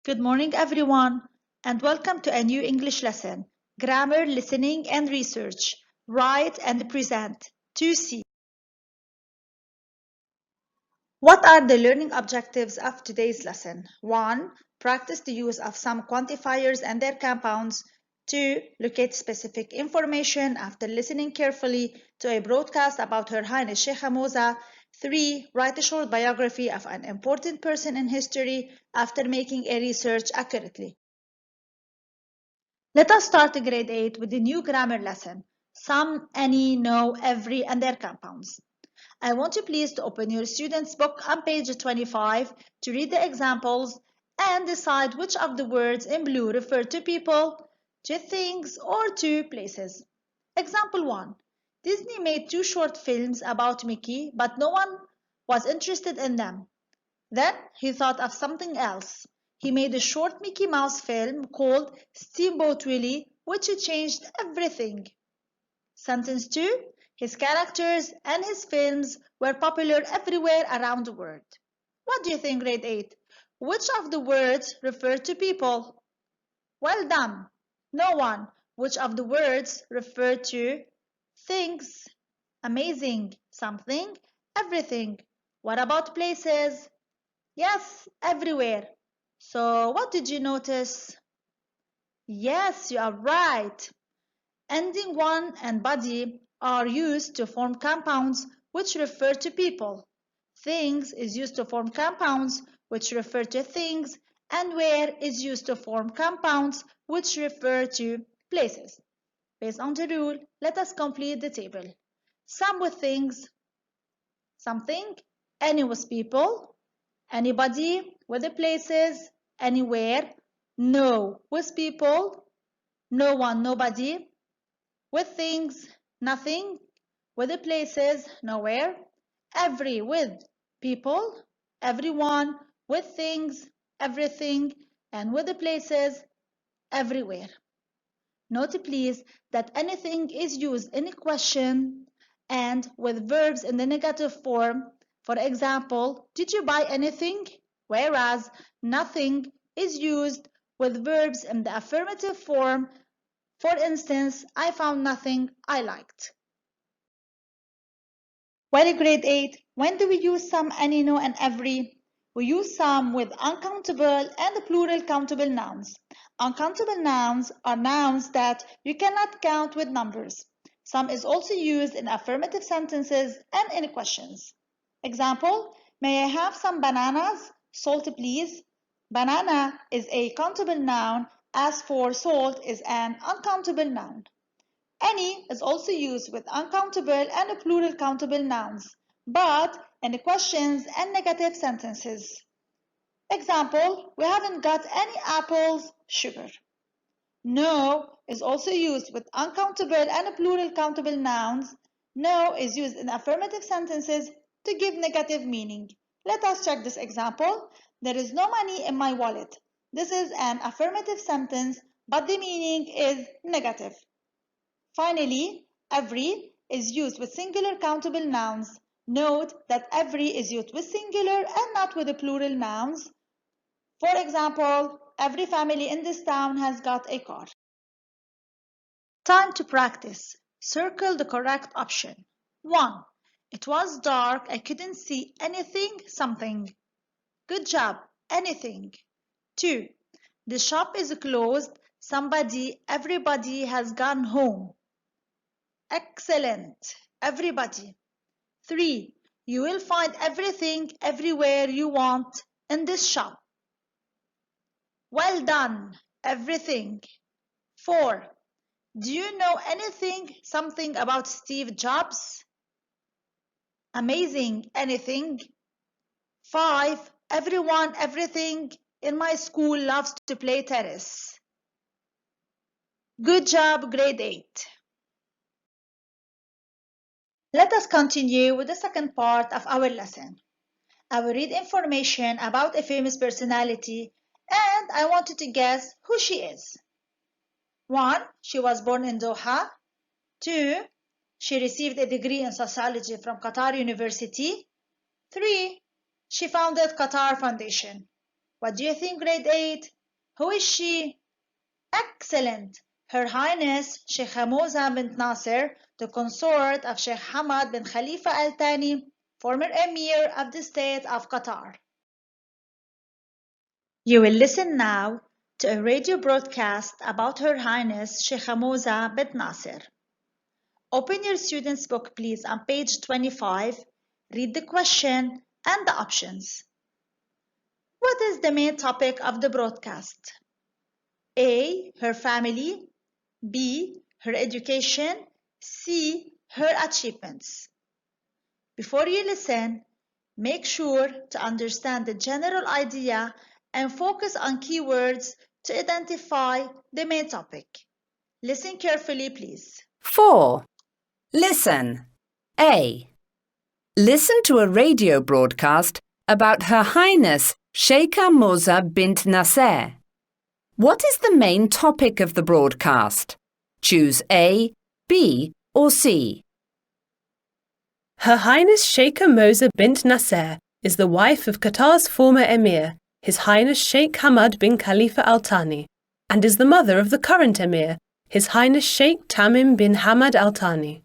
Good morning, everyone, and welcome to a new English lesson, Grammar, Listening and Research, Write and Present, 2C. What are the learning objectives of today's lesson? 1. Practice the use of some quantifiers and their compounds. 2. Locate specific information after listening carefully to a broadcast about Her Highness Sheikha Moza. 3. Write a short biography of an important person in history after making a research accurately. Let us start grade 8 with the new grammar lesson, some, any, no, every, and their compounds. I want you please to open your student's book on page 25 to read the examples and decide which of the words in blue refer to people, to things, or to places. Example 1. Disney made 2 short films about Mickey, but no one was interested in them. Then he thought of something else. He made a short Mickey Mouse film called Steamboat Willie, which changed everything. Sentence 2. His characters and his films were popular everywhere around the world. What do you think, grade 8? Which of the words refer to people? Well done. No one. Which of the words refer to things? Amazing. Something. Everything. What about places? Yes, everywhere. So what did you notice? Yes, you are right. Ending one and body are used to form compounds which refer to people. Things is used to form compounds which refer to things, and where is used to form compounds which refer to places. Based on the rule, let us complete the table. Some with things, something, any with people, anybody with the places, anywhere, no with people, no one, nobody, with things, nothing, with the places, nowhere, every with people, everyone, with things, everything, and with the places, everywhere. Note please that anything is used in a question and with verbs in the negative form. For example, did you buy anything? Whereas nothing is used with verbs in the affirmative form. For instance, I found nothing I liked. Well, grade 8, when do we use some, any, no, and every? We use some with uncountable and plural countable nouns. Uncountable nouns are nouns that you cannot count with numbers. Some is also used in affirmative sentences and in questions. Example, may I have some bananas? Salt, please. Banana is a countable noun, as for salt is an uncountable noun. Any is also used with uncountable and plural countable nouns, but in questions and negative sentences. Example, we haven't got any apples, sugar. No is also used with uncountable and plural countable nouns. No is used in affirmative sentences to give negative meaning. Let us check this example. There is no money in my wallet. This is an affirmative sentence, but the meaning is negative. Finally, every is used with singular countable nouns. Note that every is used with singular and not with the plural nouns. For example, every family in this town has got a car. Time to practice. Circle the correct option. 1. It was dark. I couldn't see anything, something. Good job. Anything. 2. The shop is closed. Somebody, everybody has gone home. Excellent. Everybody. 3. You will find everything everywhere you want in this shop. Well done. Everything. 4. Do you know anything, something about Steve Jobs? Amazing. Anything. 5. Everyone, everything in my school loves to play tennis. Good job, grade 8. Let us continue with the second part of our lesson. I will read information about a famous personality and I want you to guess who she is. 1. She was born in Doha. 2. She received a degree in sociology from Qatar University. 3. She founded Qatar Foundation. What do you think, grade 8? Who is she? Excellent! Her Highness Sheikha Moza bint Nasser, the consort of Sheikh Hamad bin Khalifa Al Thani, former Emir of the State of Qatar. You will listen now to a radio broadcast about Her Highness Sheikha Moza bint Nasser. Open your student's book, please, on page 25. Read the question and the options. What is the main topic of the broadcast? A. Her family. B. Her education. C. Her achievements. Before you listen, make sure to understand the general idea and focus on keywords to identify the main topic. Listen carefully, please. 4. Listen. A. Listen to a radio broadcast about Her Highness Sheikha Moza bint Nasser. What is the main topic of the broadcast? Choose A, B, or C. Her Highness Sheikha Moza bint Nasser is the wife of Qatar's former Emir, His Highness Sheikh Hamad bin Khalifa Al Thani, and is the mother of the current Emir, His Highness Sheikh Tamim bin Hamad Al Thani.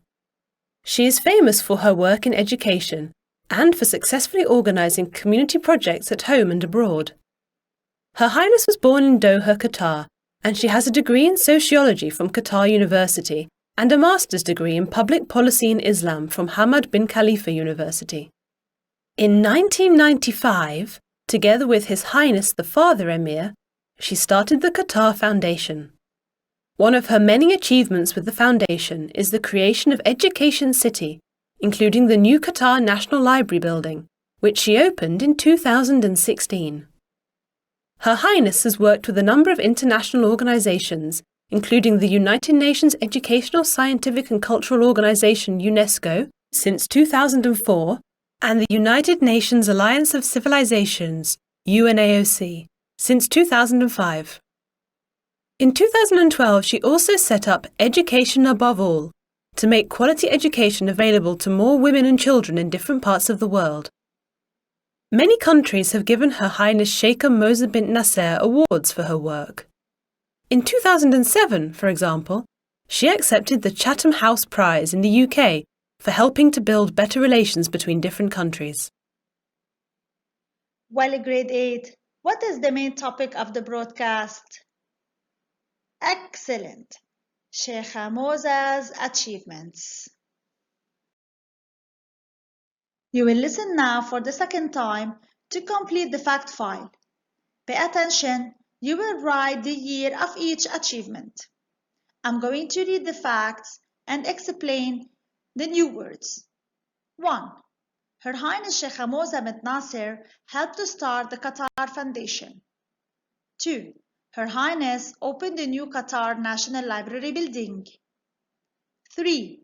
She is famous for her work in education and for successfully organising community projects at home and abroad. Her Highness was born in Doha, Qatar, and she has a degree in sociology from Qatar University and a master's degree in public policy in Islam from Hamad bin Khalifa University. In 1995, together with His Highness the Father Emir, she started the Qatar Foundation. One of her many achievements with the foundation is the creation of Education City, including the new Qatar National Library building, which she opened in 2016. Her Highness has worked with a number of international organisations, including the United Nations Educational, Scientific and Cultural Organisation UNESCO since 2004 and the United Nations Alliance of Civilizations UNAOC since 2005. In 2012, she also set up Education Above All to make quality education available to more women and children in different parts of the world. Many countries have given Her Highness Sheikha Moza bint Nasser awards for her work. In 2007, for example, she accepted the Chatham House Prize in the UK for helping to build better relations between different countries. Well, grade 8, what is the main topic of the broadcast? Excellent! Sheikha Moza's achievements. You will listen now for the second time to complete the fact file. Pay attention, you will write the year of each achievement. I'm going to read the facts and explain the new words. 1. Her Highness Sheikha Moza bint Nasser helped to start the Qatar Foundation. 2. Her Highness opened the new Qatar National Library building. 3.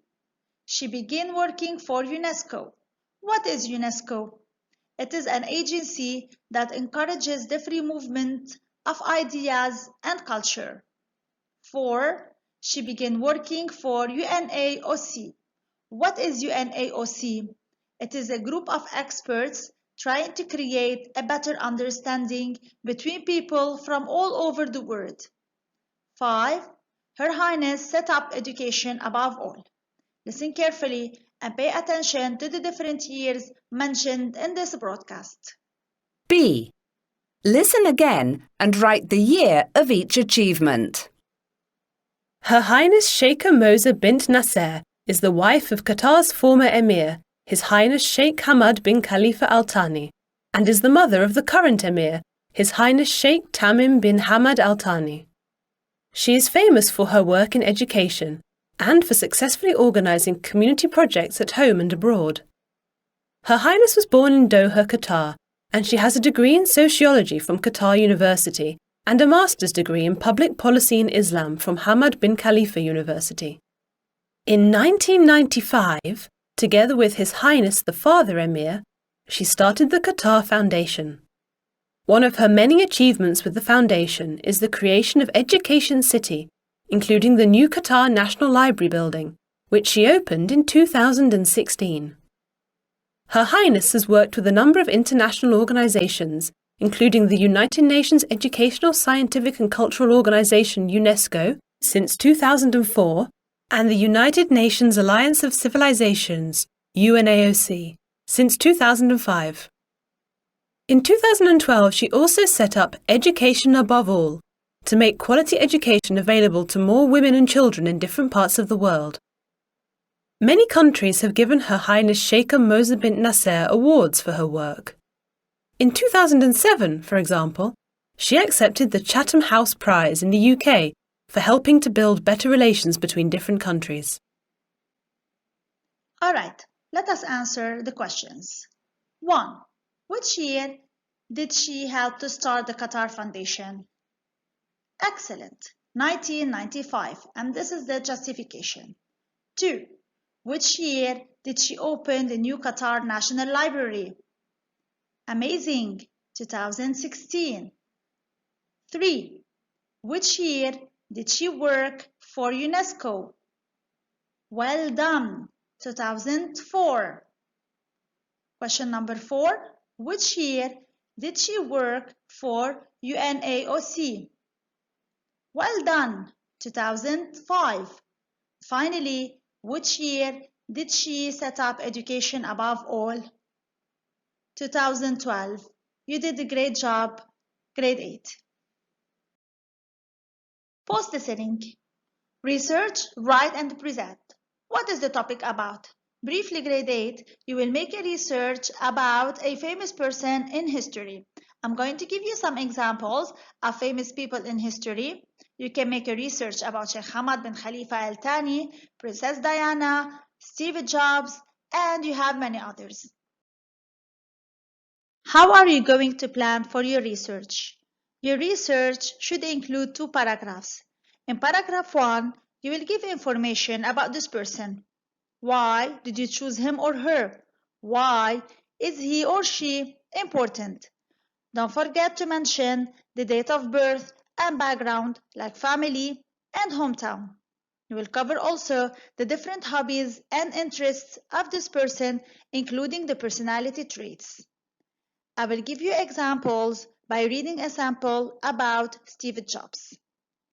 She began working for UNESCO. What is UNESCO? It is an agency that encourages the free movement of ideas and culture. 4. She began working for UNAOC. What is UNAOC? It is a group of experts trying to create a better understanding between people from all over the world. 5. Her Highness set up Education Above All. Listen carefully and pay attention to the different years mentioned in this broadcast. B. Listen again and write the year of each achievement. Her Highness Sheikha Moza bint Nasser is the wife of Qatar's former Emir, His Highness Sheikh Hamad bin Khalifa Al Thani, and is the mother of the current Emir, His Highness Sheikh Tamim bin Hamad Al Thani. She is famous for her work in education and for successfully organising community projects at home and abroad. Her Highness was born in Doha, Qatar, and she has a degree in sociology from Qatar University and a master's degree in public policy in Islam from Hamad bin Khalifa University. In 1995, together with His Highness the Father Emir, she started the Qatar Foundation. One of her many achievements with the foundation is the creation of Education City, including the new Qatar National Library building, which she opened in 2016. Her Highness has worked with a number of international organisations, including the United Nations Educational, Scientific and Cultural Organization UNESCO since 2004 and the United Nations Alliance of Civilizations UNAOC since 2005. In 2012, she also set up Education Above All to make quality education available to more women and children in different parts of the world. Many countries have given Her Highness Sheikha Moza bint Nasser awards for her work. In 2007, for example, she accepted the Chatham House Prize in the UK for helping to build better relations between different countries. Alright, let us answer the questions. 1. Which year did she help to start the Qatar Foundation? Excellent, 1995, and this is the justification. 2. Which year did she open the new Qatar National Library? Amazing, 2016. 3. Which year did she work for UNESCO? Well done, 2004. Question number 4. Which year did she work for UNAOC? Well done, 2005. Finally, which year did she set up Education Above All? 2012. You did a great job, grade 8. Post-listening. Research, write and present. What is the topic about? Briefly, grade 8, you will make a research about a famous person in history. I'm going to give you some examples of famous people in history. You can make a research about Sheikh Hamad bin Khalifa Al Thani, Princess Diana, Steve Jobs, and you have many others. How are you going to plan for your research? Your research should include 2 paragraphs. In paragraph 1, you will give information about this person. Why did you choose him or her? Why is he or she important? Don't forget to mention the date of birth and background like family and hometown. You will cover also the different hobbies and interests of this person, including the personality traits. I will give you examples by reading a sample about Steve Jobs.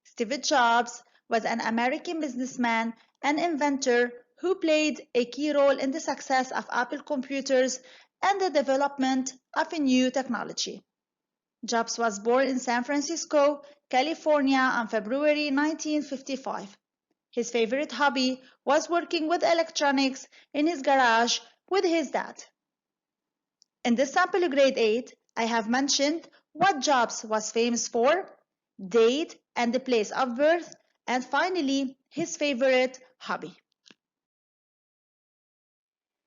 Steve Jobs was an American businessman and inventor who played a key role in the success of Apple computers and the development of a new technology. Jobs was born in San Francisco, California on February 1955. His favorite hobby was working with electronics in his garage with his dad. In this sample grade 8, I have mentioned what Jobs was famous for, date and the place of birth, and finally, his favorite hobby.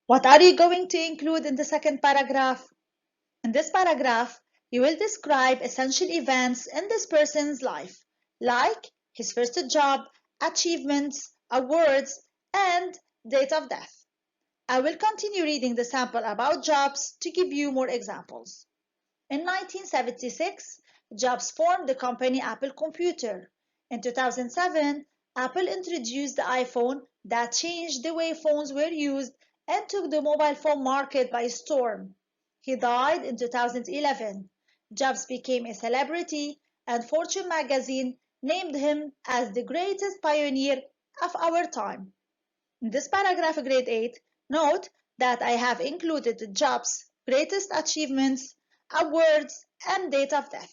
What are you going to include in the second paragraph? In this paragraph, you will describe essential events in this person's life, like his first job, achievements, awards, and date of death. I will continue reading the sample about Jobs to give you more examples. In 1976, Jobs formed the company Apple Computer. In 2007, Apple introduced the iPhone that changed the way phones were used and took the mobile phone market by storm. He died in 2011. Jobs became a celebrity, and Fortune magazine named him as the greatest pioneer of our time. In this paragraph, grade 8, note that I have included Jobs' greatest achievements, awards, and date of death.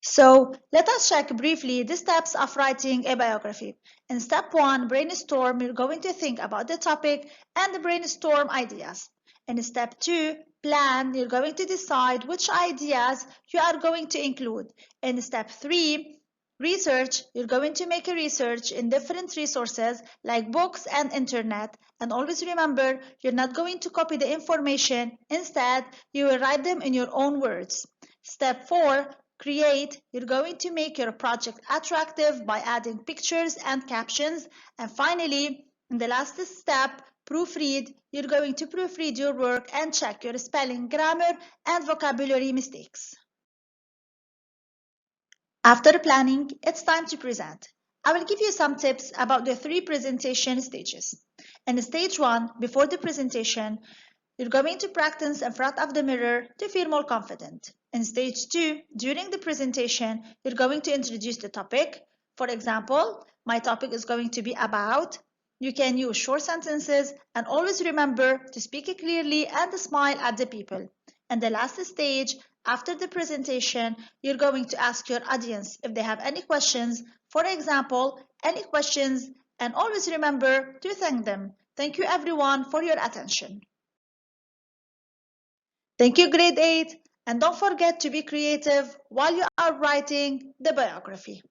So, let us check briefly the steps of writing a biography. In step 1, brainstorm, you're going to think about the topic and brainstorm ideas. In step 2, plan, you're going to decide which ideas you are going to include. In step 3, research, you're going to make a research in different resources like books and internet. And always remember, you're not going to copy the information. Instead, you will write them in your own words. Step 4, create, you're going to make your project attractive by adding pictures and captions. And finally, in the last step, proofread, you're going to proofread your work and check your spelling, grammar, and vocabulary mistakes. After planning, it's time to present. I will give you some tips about the 3 presentation stages. In stage 1, before the presentation, You're going to practice in front of the mirror to feel more confident. In stage 2, during the presentation, you're going to introduce the topic. For example, my topic is going to be about. You can use short sentences and always remember to speak clearly and smile at the people. And the last stage, after the presentation, you're going to ask your audience if they have any questions. For example, any questions, and always remember to thank them. Thank you everyone for your attention. Thank you, grade 8, and don't forget to be creative while you are writing the biography.